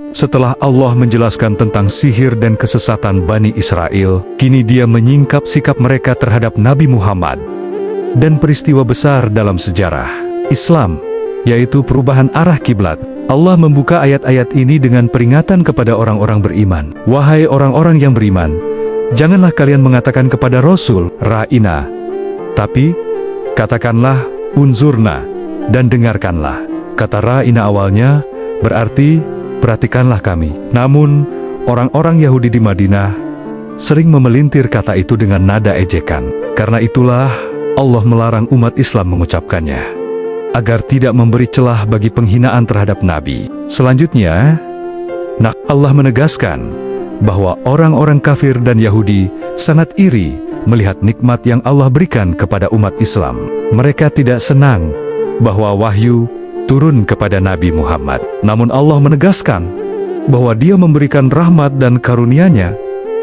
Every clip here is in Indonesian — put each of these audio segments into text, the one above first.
Setelah Allah menjelaskan tentang sihir dan kesesatan Bani Israel, kini Dia menyingkap sikap mereka terhadap Nabi Muhammad dan peristiwa besar dalam sejarah Islam, yaitu perubahan arah kiblat. Allah membuka ayat-ayat ini dengan peringatan kepada orang-orang beriman. Wahai orang-orang yang beriman, janganlah kalian mengatakan kepada Rasul, Ra'ina, tapi katakanlah, Unzurna, dan dengarkanlah. Kata Ra'ina awalnya berarti perhatikanlah kami. Namun, orang-orang Yahudi di Madinah sering memelintir kata itu dengan nada ejekan. Karena itulah Allah melarang umat Islam mengucapkannya, agar tidak memberi celah bagi penghinaan terhadap Nabi. Selanjutnya, Allah menegaskan bahwa orang-orang kafir dan Yahudi sangat iri melihat nikmat yang Allah berikan kepada umat Islam. Mereka tidak senang bahwa wahyu turun kepada Nabi Muhammad. Namun Allah menegaskan bahwa Dia memberikan rahmat dan karunia-Nya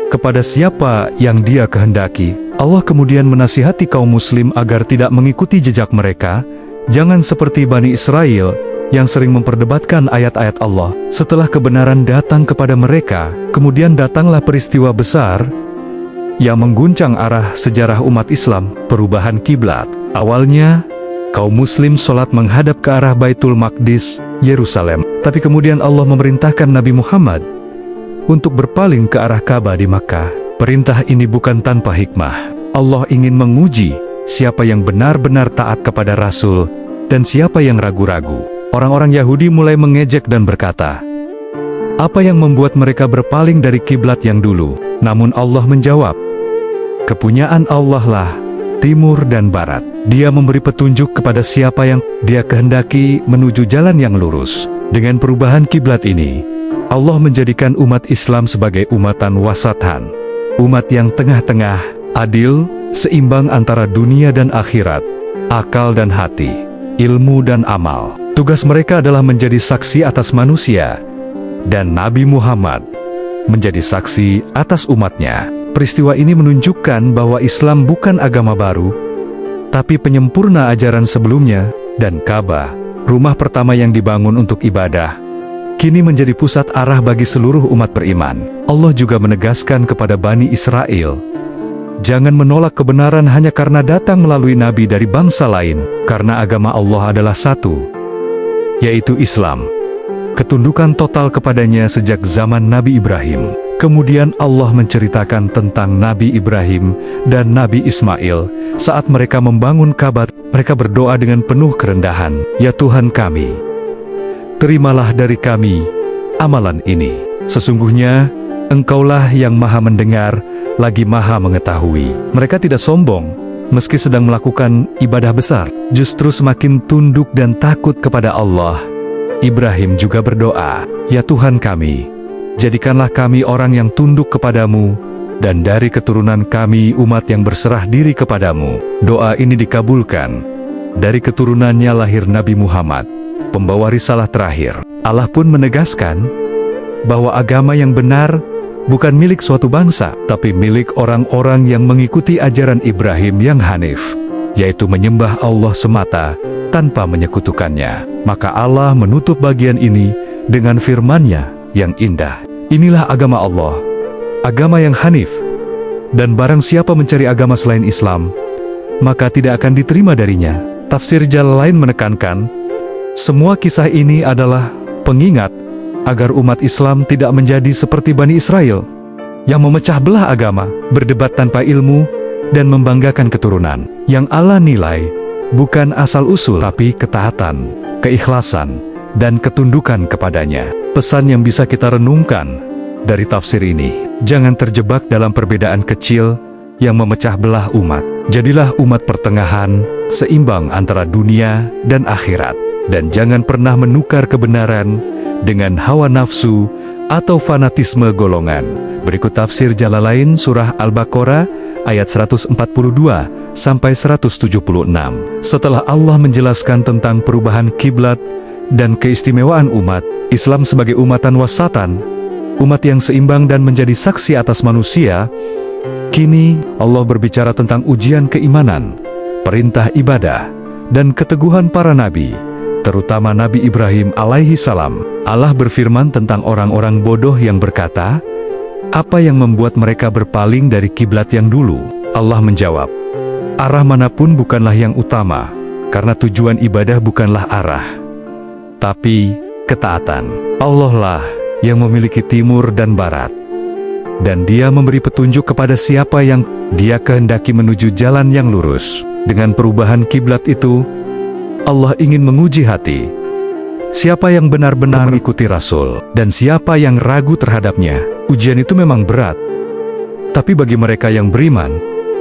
kepada siapa yang Dia kehendaki. Allah kemudian menasihati kaum muslim agar tidak mengikuti jejak mereka. Jangan seperti Bani Israel yang sering memperdebatkan ayat-ayat Allah. Setelah kebenaran datang kepada mereka, kemudian datanglah peristiwa besar yang mengguncang arah sejarah umat Islam, perubahan kiblat. Awalnya, kaum muslim sholat menghadap ke arah Baitul Maqdis, Yerusalem. Tapi kemudian Allah memerintahkan Nabi Muhammad untuk berpaling ke arah Ka'bah di Makkah. Perintah ini bukan tanpa hikmah. Allah ingin menguji siapa yang benar-benar taat kepada Rasul dan siapa yang ragu-ragu. Orang-orang Yahudi mulai mengejek dan berkata, apa yang membuat mereka berpaling dari kiblat yang dulu? Namun Allah menjawab, kepunyaan Allah lah timur dan barat. Dia memberi petunjuk kepada siapa yang Dia kehendaki menuju jalan yang lurus. Dengan perubahan kiblat ini, Allah menjadikan umat Islam sebagai umatan wasatan, umat yang tengah-tengah, adil, seimbang antara dunia dan akhirat, akal dan hati, ilmu dan amal. Tugas mereka adalah menjadi saksi atas manusia, dan Nabi Muhammad menjadi saksi atas umatnya. Peristiwa ini menunjukkan bahwa Islam bukan agama baru, tapi penyempurna ajaran sebelumnya, dan Ka'bah, rumah pertama yang dibangun untuk ibadah, kini menjadi pusat arah bagi seluruh umat beriman. Allah juga menegaskan kepada Bani Israel, jangan menolak kebenaran hanya karena datang melalui nabi dari bangsa lain, karena agama Allah adalah satu, yaitu Islam. Ketundukan total kepadanya sejak zaman Nabi Ibrahim. Kemudian Allah menceritakan tentang Nabi Ibrahim dan Nabi Ismail. Saat mereka membangun Ka'bah, mereka berdoa dengan penuh kerendahan, ya Tuhan kami, terimalah dari kami amalan ini. Sesungguhnya Engkaulah yang maha mendengar, lagi maha mengetahui. Mereka tidak sombong, meski sedang melakukan ibadah besar. Justru semakin tunduk dan takut kepada Allah. Ibrahim juga berdoa, ya Tuhan kami, jadikanlah kami orang yang tunduk kepadamu, dan dari keturunan kami umat yang berserah diri kepadamu. Doa ini dikabulkan. Dari keturunannya lahir Nabi Muhammad, pembawa risalah terakhir. Allah pun menegaskan bahwa agama yang benar bukan milik suatu bangsa, tapi milik orang-orang yang mengikuti ajaran Ibrahim yang hanif, yaitu menyembah Allah semata tanpa menyekutukannya. Maka Allah menutup bagian ini dengan firman-Nya yang indah. Inilah agama Allah, agama yang hanif, dan barang siapa mencari agama selain Islam, maka tidak akan diterima darinya. Tafsir Jalalain menekankan, semua kisah ini adalah pengingat agar umat Islam tidak menjadi seperti Bani Israel, yang memecah belah agama, berdebat tanpa ilmu, dan membanggakan keturunan. Yang Allah nilai bukan asal-usul, tapi ketaatan, keikhlasan, dan ketundukan kepadanya. Pesan yang bisa kita renungkan dari tafsir ini, jangan terjebak dalam perbedaan kecil yang memecah belah umat. Jadilah umat pertengahan, seimbang antara dunia dan akhirat. Dan jangan pernah menukar kebenaran dengan hawa nafsu atau fanatisme golongan. Berikut tafsir Jalalain surah Al-Baqarah ayat 142-176. Setelah Allah menjelaskan tentang perubahan kiblat dan keistimewaan umat Islam sebagai umatan wasatan, umat yang seimbang dan menjadi saksi atas manusia, kini Allah berbicara tentang ujian keimanan, perintah ibadah, dan keteguhan para nabi, terutama Nabi Ibrahim alaihi salam. Allah berfirman tentang orang-orang bodoh yang berkata, "Apa yang membuat mereka berpaling dari kiblat yang dulu?" Allah menjawab, "Arah manapun bukanlah yang utama, karena tujuan ibadah bukanlah arah, tapi ketaatan. Allah lah yang memiliki timur dan barat, dan Dia memberi petunjuk kepada siapa yang Dia kehendaki menuju jalan yang lurus." Dengan perubahan kiblat itu, Allah ingin menguji hati. Siapa yang benar-benar mengikuti Rasul, dan siapa yang ragu terhadapnya. Ujian itu memang berat, tapi bagi mereka yang beriman,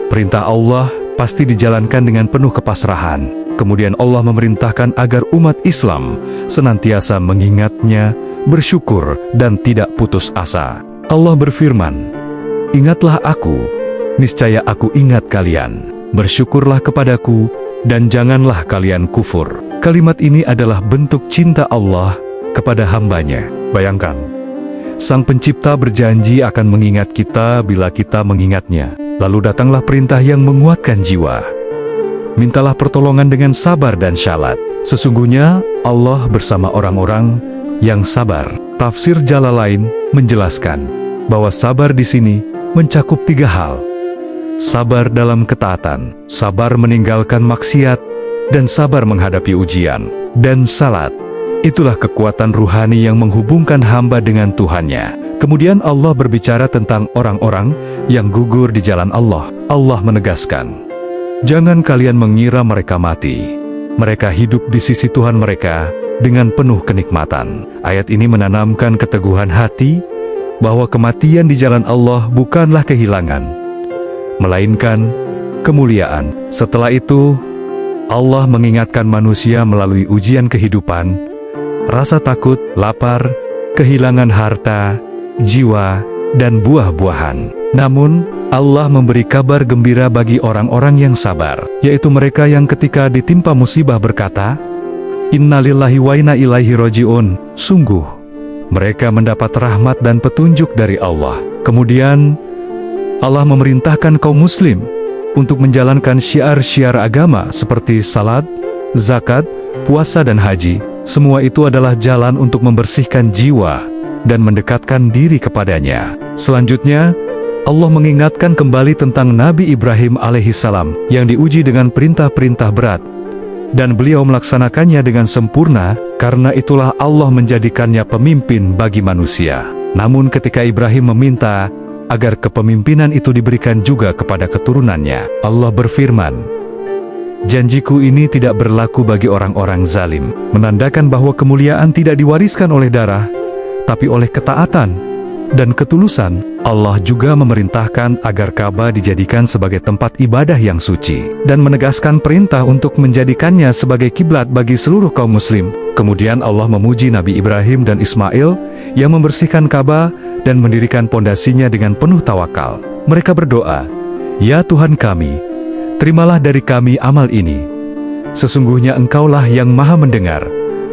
perintah Allah pasti dijalankan dengan penuh kepasrahan. Kemudian Allah memerintahkan agar umat Islam senantiasa mengingatnya, bersyukur, dan tidak putus asa. Allah berfirman, "Ingatlah aku, niscaya aku ingat kalian. Bersyukurlah kepadaku, dan janganlah kalian kufur." Kalimat ini adalah bentuk cinta Allah kepada hambanya. Bayangkan, Sang Pencipta berjanji akan mengingat kita bila kita mengingatnya. Lalu datanglah perintah yang menguatkan jiwa. Mintalah pertolongan dengan sabar dan syalat. Sesungguhnya Allah bersama orang-orang yang sabar. Tafsir Jalalain menjelaskan bahwa sabar di sini mencakup 3 hal. Sabar dalam ketaatan, sabar meninggalkan maksiat, dan sabar menghadapi ujian. Dan salat, itulah kekuatan ruhani yang menghubungkan hamba dengan Tuhannya. Kemudian Allah berbicara tentang orang-orang yang gugur di jalan Allah. Allah menegaskan, "Jangan kalian mengira mereka mati. Mereka hidup di sisi Tuhan mereka dengan penuh kenikmatan." Ayat ini menanamkan keteguhan hati bahwa kematian di jalan Allah bukanlah kehilangan, melainkan kemuliaan. Setelah itu, Allah mengingatkan manusia melalui ujian kehidupan, rasa takut, lapar, kehilangan harta, jiwa, dan buah-buahan. Namun, Allah memberi kabar gembira bagi orang-orang yang sabar, yaitu mereka yang ketika ditimpa musibah berkata, "Innalillahi wa inna ilaihi raji'un." Sungguh, mereka mendapat rahmat dan petunjuk dari Allah. Kemudian, Allah memerintahkan kaum muslim untuk menjalankan syiar-syiar agama seperti salat, zakat, puasa, dan haji. Semua itu adalah jalan untuk membersihkan jiwa dan mendekatkan diri kepadanya. Selanjutnya, Allah mengingatkan kembali tentang Nabi Ibrahim alaihissalam yang diuji dengan perintah-perintah berat, dan beliau melaksanakannya dengan sempurna. Karena itulah Allah menjadikannya pemimpin bagi manusia. Namun ketika Ibrahim meminta agar kepemimpinan itu diberikan juga kepada keturunannya, Allah berfirman, "Janjiku ini tidak berlaku bagi orang-orang zalim," menandakan bahwa kemuliaan tidak diwariskan oleh darah, tapi oleh ketaatan dan ketulusan. Allah juga memerintahkan agar Ka'bah dijadikan sebagai tempat ibadah yang suci, dan menegaskan perintah untuk menjadikannya sebagai kiblat bagi seluruh kaum muslim. Kemudian Allah memuji Nabi Ibrahim dan Ismail yang membersihkan Ka'bah dan mendirikan pondasinya dengan penuh tawakal. Mereka berdoa, "Ya Tuhan kami, terimalah dari kami amal ini. Sesungguhnya Engkaulah yang Maha Mendengar,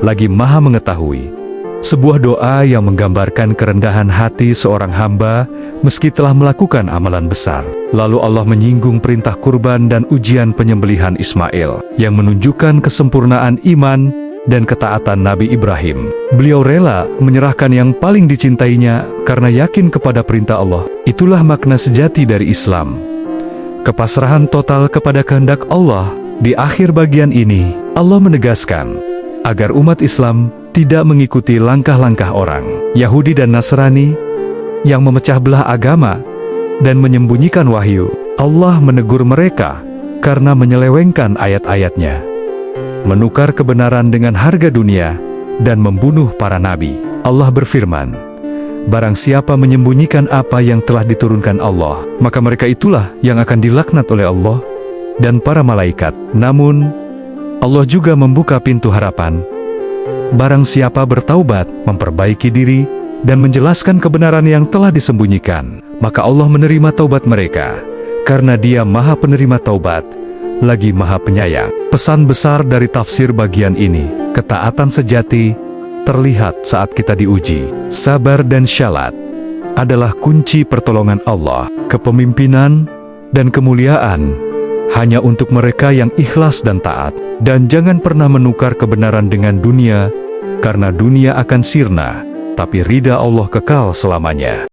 lagi Maha Mengetahui." Sebuah doa yang menggambarkan kerendahan hati seorang hamba meski telah melakukan amalan besar. Lalu Allah menyinggung perintah kurban dan ujian penyembelihan Ismail, yang menunjukkan kesempurnaan iman dan ketaatan Nabi Ibrahim. Beliau rela menyerahkan yang paling dicintainya karena yakin kepada perintah Allah. Itulah makna sejati dari Islam, kepasrahan total kepada kehendak Allah. Di akhir bagian ini, Allah menegaskan agar umat Islam tidak mengikuti langkah-langkah orang Yahudi dan Nasrani yang memecah belah agama dan menyembunyikan wahyu. Allah menegur mereka karena menyelewengkan ayat-ayatnya, menukar kebenaran dengan harga dunia, dan membunuh para nabi. Allah berfirman, "Barang siapa menyembunyikan apa yang telah diturunkan Allah, maka mereka itulah yang akan dilaknat oleh Allah dan para malaikat." Namun, Allah juga membuka pintu harapan. Barang siapa bertaubat, memperbaiki diri, dan menjelaskan kebenaran yang telah disembunyikan, maka Allah menerima taubat mereka, karena Dia Maha Penerima Taubat, lagi Maha Penyayang. Pesan besar dari tafsir bagian ini, ketaatan sejati terlihat saat kita diuji. Sabar dan syalat adalah kunci pertolongan Allah. Kepemimpinan dan kemuliaan hanya untuk mereka yang ikhlas dan taat. Dan jangan pernah menukar kebenaran dengan dunia, karena dunia akan sirna, tapi ridha Allah kekal selamanya.